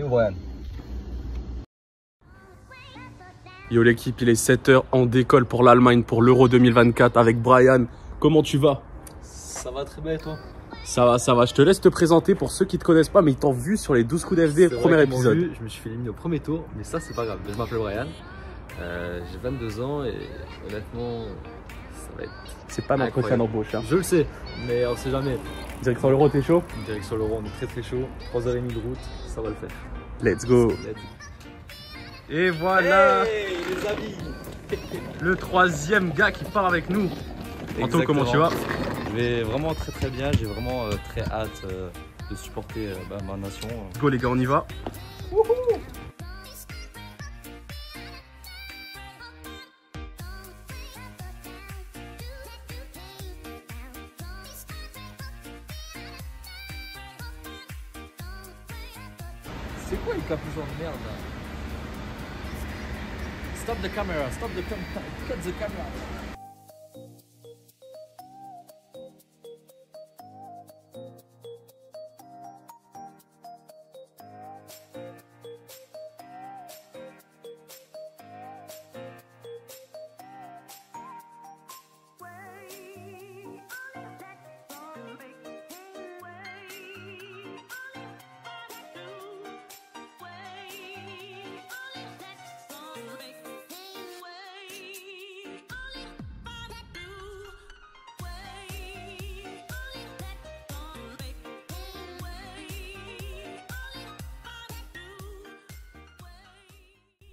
Et Brian. Yo l'équipe, il est 7h, on décolle pour l'Allemagne pour l'Euro 2024 avec Brian. Comment tu vas? Ça va très bien et toi? Ça va, ça va. Je te laisse te présenter pour ceux qui te connaissent pas, mais ils t'ont vu sur les 12 coups d'FD, premier épisode. Je me suis fait éliminer au premier tour, mais ça c'est pas grave. Je m'appelle Brian, j'ai 22 ans et honnêtement, ça va être... C'est pas notre prochaine embauche. Hein. Je le sais, mais on sait jamais. Direction l'Euro, t'es chaud? Direction l'Euro, on est très chaud. 3h30 de route, ça va le faire. Let's go. Et voilà, hey, les amis. le troisième gars qui part avec nous. Anto, comment tu vas? Je vais vraiment très bien, j'ai vraiment très hâte de supporter ma nation. Go les gars, on y va. C'est quoi les capuchons de merde là? Stop the camera, cut the camera.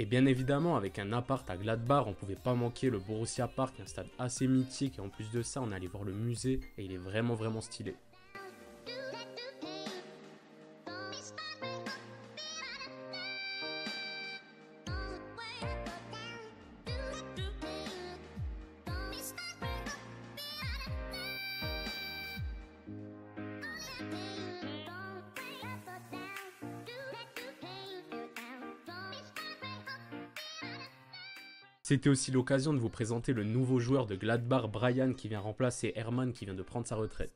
Et bien évidemment, avec un appart à Gladbach, on pouvait pas manquer le Borussia Park, un stade assez mythique. Et en plus de ça, on allait voir le musée et il est vraiment stylé. C'était aussi l'occasion de vous présenter le nouveau joueur de Gladbach, Brian, qui vient remplacer Hermann qui vient de prendre sa retraite.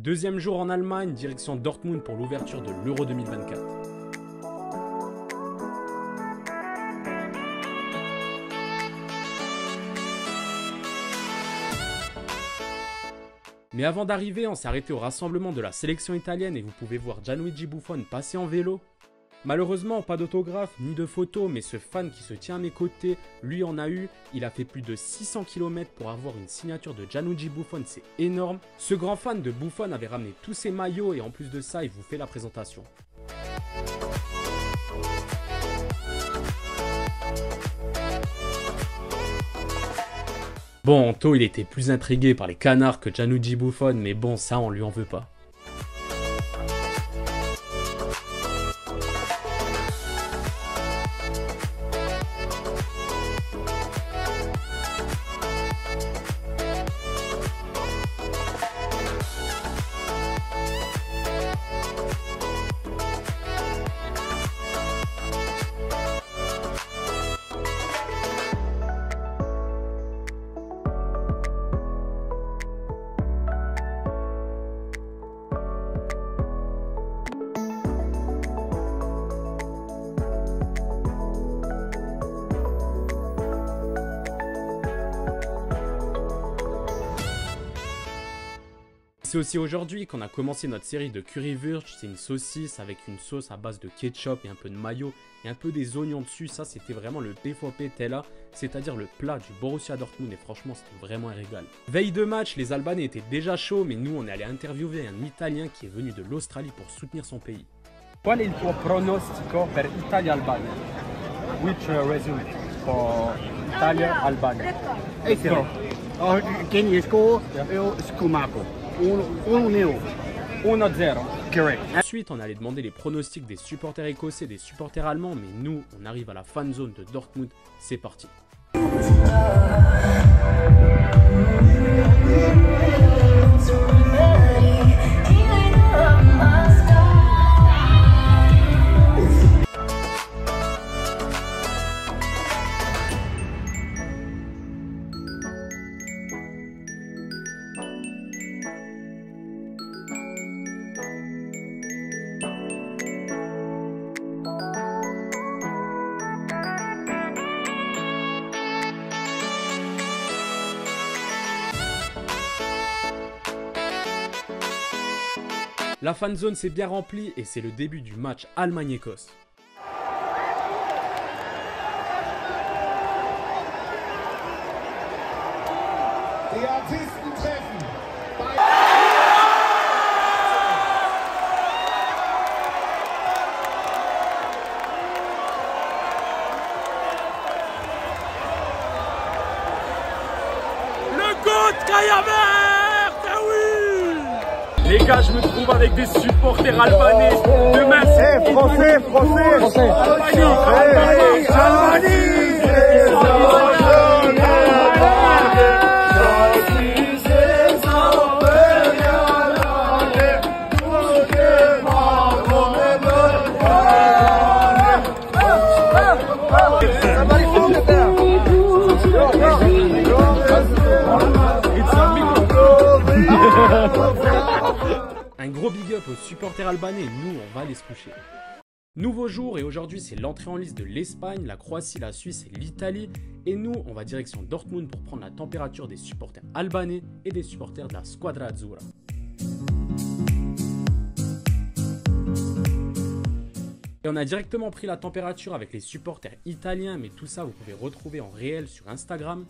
Deuxième jour en Allemagne, direction Dortmund pour l'ouverture de l'Euro 2024. Mais avant d'arriver, on s'est arrêté au rassemblement de la sélection italienne et vous pouvez voir Gianluigi Buffon passer en vélo. Malheureusement, pas d'autographe ni de photo, mais ce fan qui se tient à mes côtés, lui en a eu. Il a fait plus de 600 km pour avoir une signature de Gianluigi Buffon, c'est énorme. Ce grand fan de Buffon avait ramené tous ses maillots et en plus de ça, il vous fait la présentation. Bon, Anto, il était plus intrigué par les canards que Gianluigi Buffon, mais bon, ça, on lui en veut pas. C'est aussi aujourd'hui qu'on a commencé notre série de currywurst. C'est une saucisse avec une sauce à base de ketchup et un peu de mayo et un peu des oignons dessus. Ça, c'était vraiment le BVP Tella, c'est-à-dire le plat du Borussia Dortmund. Et franchement, c'était vraiment un régal. Veille de match, les Albanais étaient déjà chauds, mais nous, on est allé interviewer un Italien qui est venu de l'Australie pour soutenir son pays. Qual è il tuo pronostico per Italia-Albania? Which result for Italia-Albania? Can you score? Schumacher. 1-0. Correct. Ensuite, on allait demander les pronostics des supporters écossais et des supporters allemands, mais nous, on arrive à la fan zone de Dortmund. C'est parti. La fanzone s'est bien remplie et c'est le début du match Allemagne-Écosse. Die Artisten treffen. Le GOAT Kayavert, ah oui. Les gars, je me trouve avec des supporters albanais. Demain, c'est français. Un gros big up aux supporters albanais, nous on va aller se coucher. Nouveau jour et aujourd'hui c'est l'entrée en liste de l'Espagne, la Croatie, la Suisse et l'Italie. Et nous on va direction Dortmund pour prendre la température des supporters albanais et des supporters de la Squadra Azzurra. Et on a directement pris la température avec les supporters italiens, mais tout ça vous pouvez retrouver en réel sur Instagram.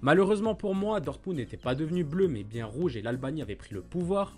Malheureusement pour moi, Dortmund n'était pas devenu bleu mais bien rouge et l'Albanie avait pris le pouvoir.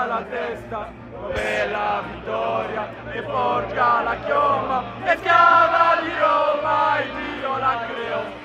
La testa, dove la vittoria e forgia la chioma e schiava di Roma e Dio la creò.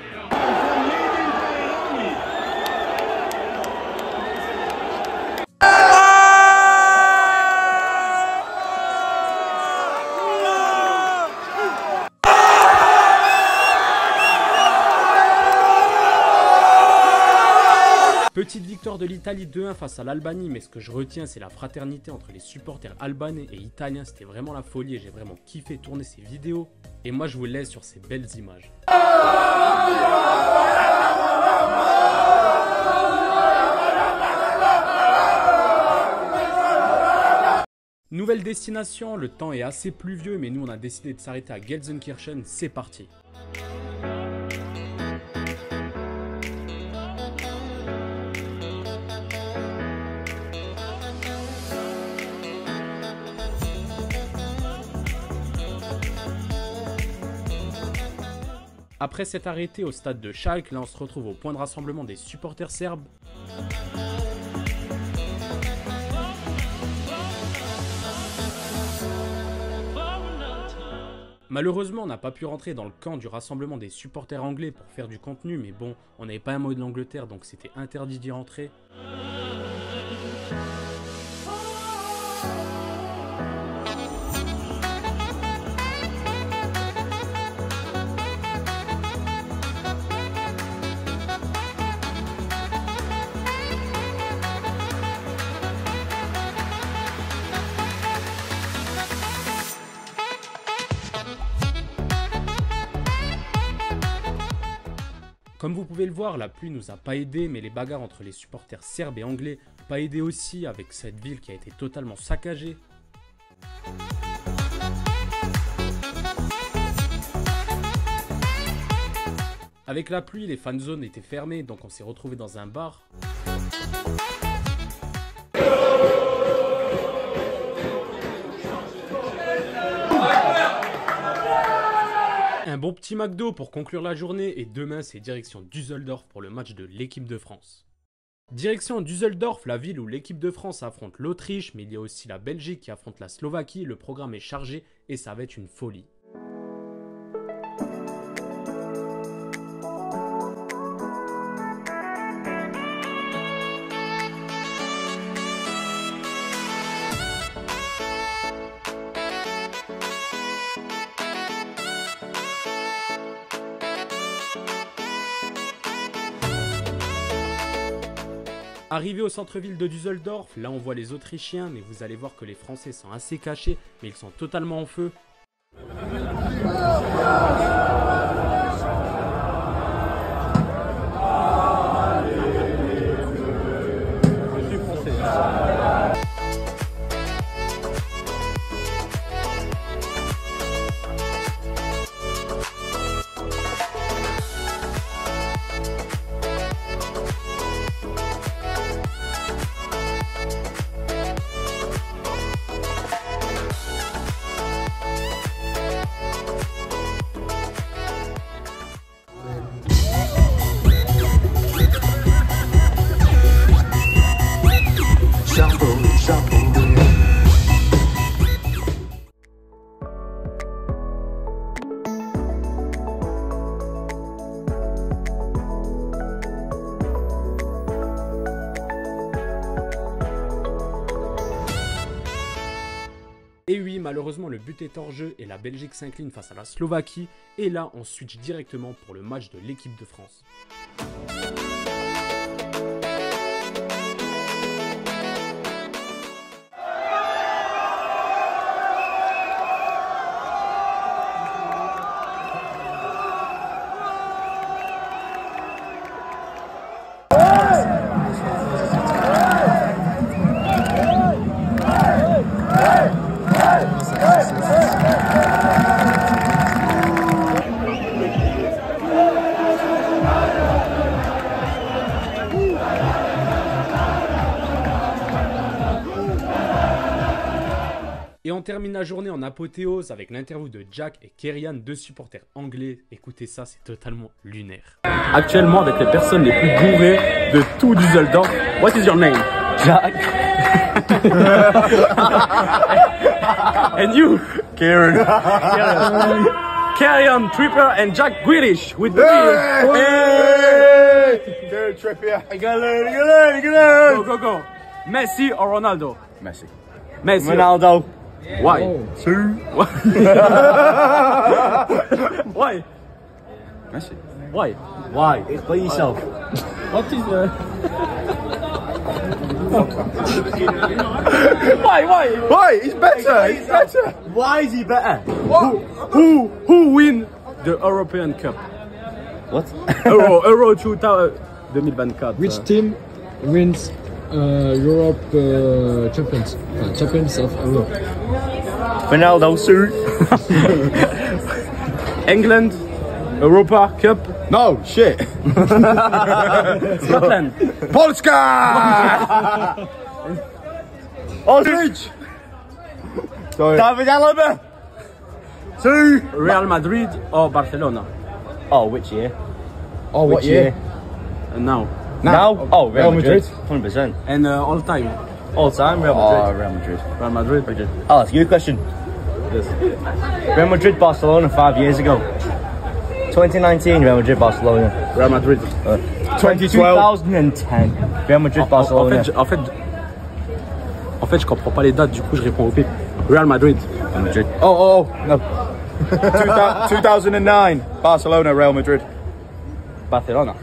Petite victoire de l'Italie 2-1 face à l'Albanie, mais ce que je retiens c'est la fraternité entre les supporters albanais et italiens, c'était vraiment la folie et j'ai vraiment kiffé tourner ces vidéos. Et moi je vous laisse sur ces belles images. Nouvelle destination, le temps est assez pluvieux mais nous on a décidé de s'arrêter à Gelsenkirchen, c'est parti. Après s'être arrêté au stade de Schalke, là on se retrouve au point de rassemblement des supporters serbes. Malheureusement on n'a pas pu rentrer dans le camp du rassemblement des supporters anglais pour faire du contenu, mais bon, on n'avait pas un mot de l'Angleterre donc c'était interdit d'y rentrer. Comme vous pouvez le voir, la pluie nous a pas aidé, mais les bagarres entre les supporters serbes et anglais pas aidé aussi avec cette ville qui a été totalement saccagée. Avec la pluie, les fan zones étaient fermées, donc on s'est retrouvé dans un bar. Un bon petit McDo pour conclure la journée et demain c'est direction Düsseldorf pour le match de l'équipe de France. Direction Düsseldorf, la ville où l'équipe de France affronte l'Autriche, mais il y a aussi la Belgique qui affronte la Slovaquie. Le programme est chargé et ça va être une folie. Arrivé au centre-ville de Düsseldorf, là on voit les Autrichiens, mais vous allez voir que les Français sont assez cachés, mais ils sont totalement en feu. Et oui, malheureusement, le but est hors jeu et la Belgique s'incline face à la Slovaquie. Et là, on switch directement pour le match de l'équipe de France. Et on termine la journée en apothéose avec l'interview de Jack et Kerrian, deux supporters anglais. Écoutez ça, c'est totalement lunaire. Actuellement, avec les personnes les plus bourrées de tout Düsseldorf. What is your name? Jack. And you? Kieran. Kerrian Trippier and Jack Grealish with the beer. Hey! Kieran Trippier. Go, go, go. Messi or Ronaldo? Messi. Messi. Ronaldo. Why? Two. Why? Messi. Why? Why? Explain yourself. What is the... Why? Why? He's better. He's better. Why is he better? Who win the European Cup? What? Euro 2024. Which team wins Europe champions of Europe? Ronaldo, sir. England, Europa Cup. No, shit. Scotland. Polska! Ostrich! Sorry. David Alaba! Two! Real Madrid or Barcelona? Oh, which year? Oh, what year? Now. Now? Oh, Real Madrid. Madrid. 100%. And all time. All time, Real Madrid. Real Madrid. Real Madrid. I'll ask you a question. Yes. Real Madrid, Barcelona 5 years ago. 2019, Real Madrid, Barcelona. Real Madrid. 2010, Real Madrid, Barcelona. En fait, je comprends pas les dates, du coup, je réponds au pif. Real Madrid. Real Madrid. Oh, no. 2009, Barcelona, Real Madrid. Barcelona.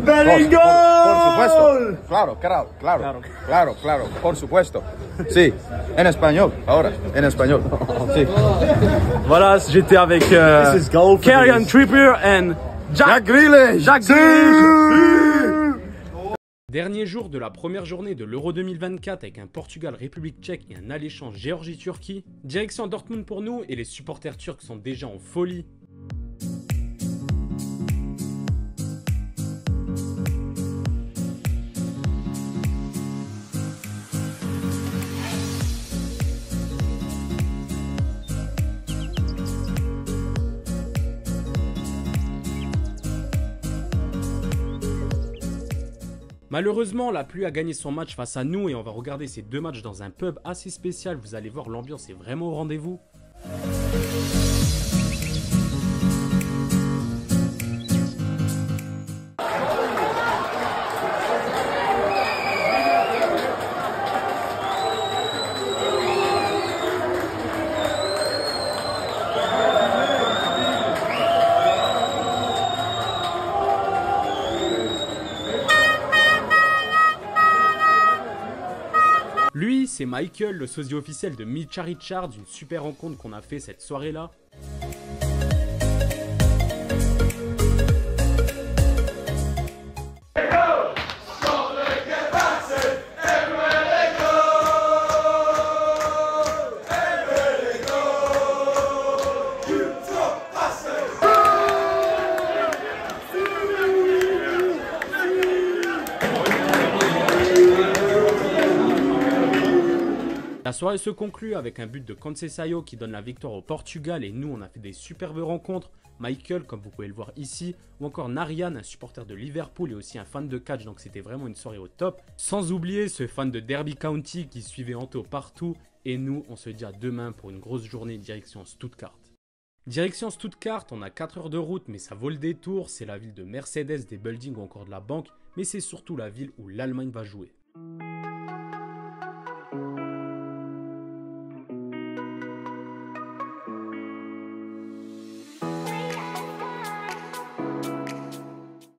¡Bellingham! Por supuesto. Claro, por supuesto. Sí, en español, ahora, en español. Sí. Voilà, j'étais avec Kerrian Trippier and Jack Grealish. Dernier jour de la première journée de l'Euro 2024 avec un Portugal-République tchèque et un alléchant Géorgie-Turquie. Direction Dortmund pour nous et les supporters turcs sont déjà en folie. Malheureusement, la pluie a gagné son match face à nous et on va regarder ces deux matchs dans un pub assez spécial. Vous allez voir, l'ambiance est vraiment au rendez-vous. Lui, c'est Michael, le sosie officiel de Mitcha Richards, une super rencontre qu'on a fait cette soirée-là. La soirée se conclut avec un but de Conceição qui donne la victoire au Portugal et nous on a fait des superbes rencontres. Michael, comme vous pouvez le voir ici, ou encore Narian, un supporter de Liverpool et aussi un fan de catch, donc c'était vraiment une soirée au top. Sans oublier ce fan de Derby County qui suivait Anto partout et nous on se dit à demain pour une grosse journée direction Stuttgart. Direction Stuttgart, on a 4 heures de route mais ça vaut le détour, c'est la ville de Mercedes, des buildings ou encore de la banque, mais c'est surtout la ville où l'Allemagne va jouer.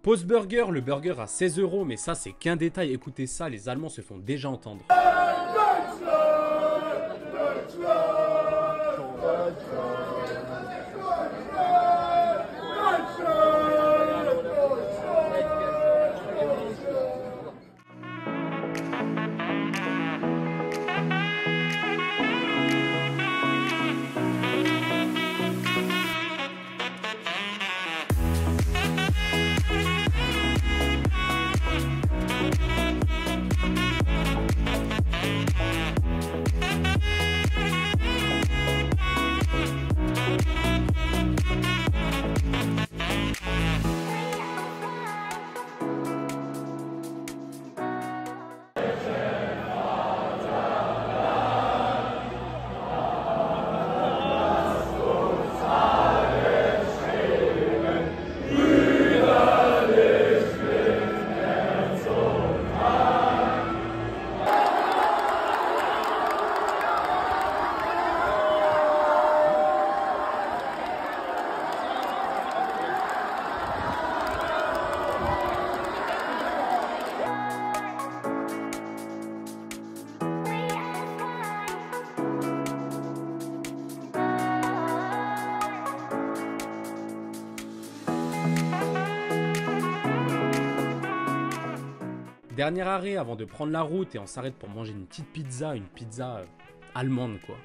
Pause Burger, le burger à 16 €, mais ça c'est qu'un détail, écoutez ça, les Allemands se font déjà entendre. Dernier arrêt avant de prendre la route et on s'arrête pour manger une petite pizza, allemande quoi.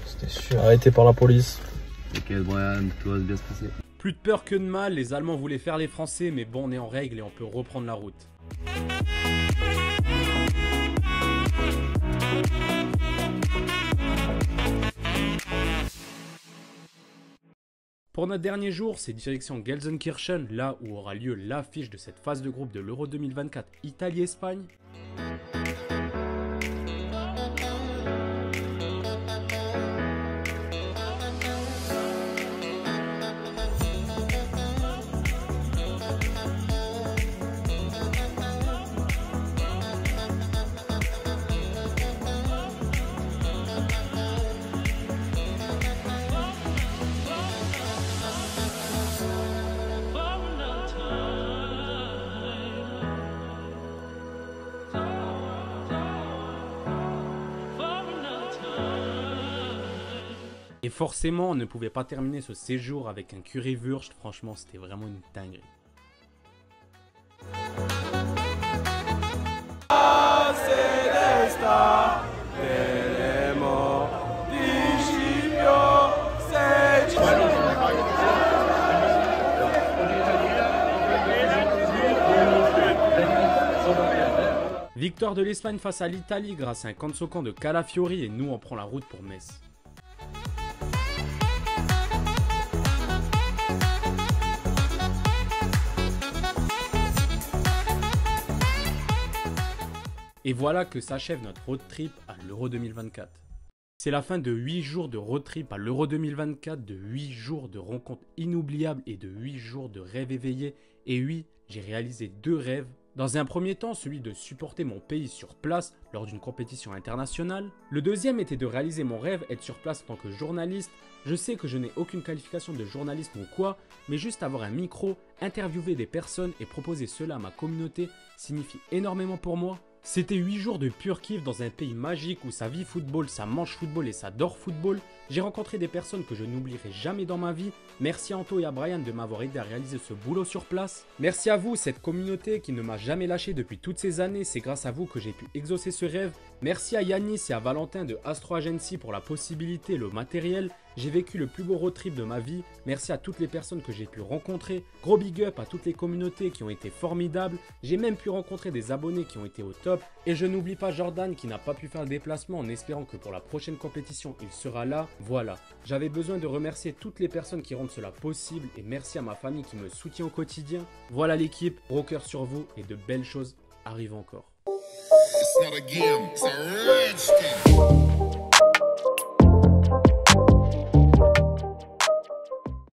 C'était sûr. Arrêté par la police. Ok Brian, tout va bien se passer. Plus de peur que de mal, les Allemands voulaient faire les Français, mais bon on est en règle et on peut reprendre la route. Pour notre dernier jour, c'est direction Gelsenkirchen, là où aura lieu l'affiche de cette phase de groupe de l'Euro 2024 Italie-Espagne. Et forcément, on ne pouvait pas terminer ce séjour avec un currywurst, franchement c'était vraiment une dinguerie. Victoire de l'Espagne face à l'Italie grâce à un Cansocan de Calafiori et nous on prend la route pour Metz. Et voilà que s'achève notre road trip à l'Euro 2024. C'est la fin de 8 jours de road trip à l'Euro 2024, de 8 jours de rencontres inoubliables et de 8 jours de rêves éveillés. Et oui, j'ai réalisé 2 rêves. Dans un premier temps, celui de supporter mon pays sur place lors d'une compétition internationale. Le deuxième était de réaliser mon rêve, être sur place en tant que journaliste. Je sais que je n'ai aucune qualification de journalisme ou quoi, mais juste avoir un micro, interviewer des personnes et proposer cela à ma communauté signifie énormément pour moi. C'était 8 jours de pur kiff dans un pays magique où ça vit football, ça mange football et ça dort football. J'ai rencontré des personnes que je n'oublierai jamais dans ma vie. Merci à Anto et à Brian de m'avoir aidé à réaliser ce boulot sur place. Merci à vous, cette communauté qui ne m'a jamais lâché depuis toutes ces années. C'est grâce à vous que j'ai pu exaucer ce rêve. Merci à Yanis et à Valentin de Astro Agency pour la possibilité et le matériel. J'ai vécu le plus beau road trip de ma vie. Merci à toutes les personnes que j'ai pu rencontrer. Gros big up à toutes les communautés qui ont été formidables. J'ai même pu rencontrer des abonnés qui ont été au top. Et je n'oublie pas Jordan qui n'a pas pu faire le déplacement en espérant que pour la prochaine compétition, il sera là. Voilà, j'avais besoin de remercier toutes les personnes qui rendent cela possible et merci à ma famille qui me soutient au quotidien. Voilà l'équipe, gros cœur sur vous et de belles choses arrivent encore. It's not a game, it's a rich thing.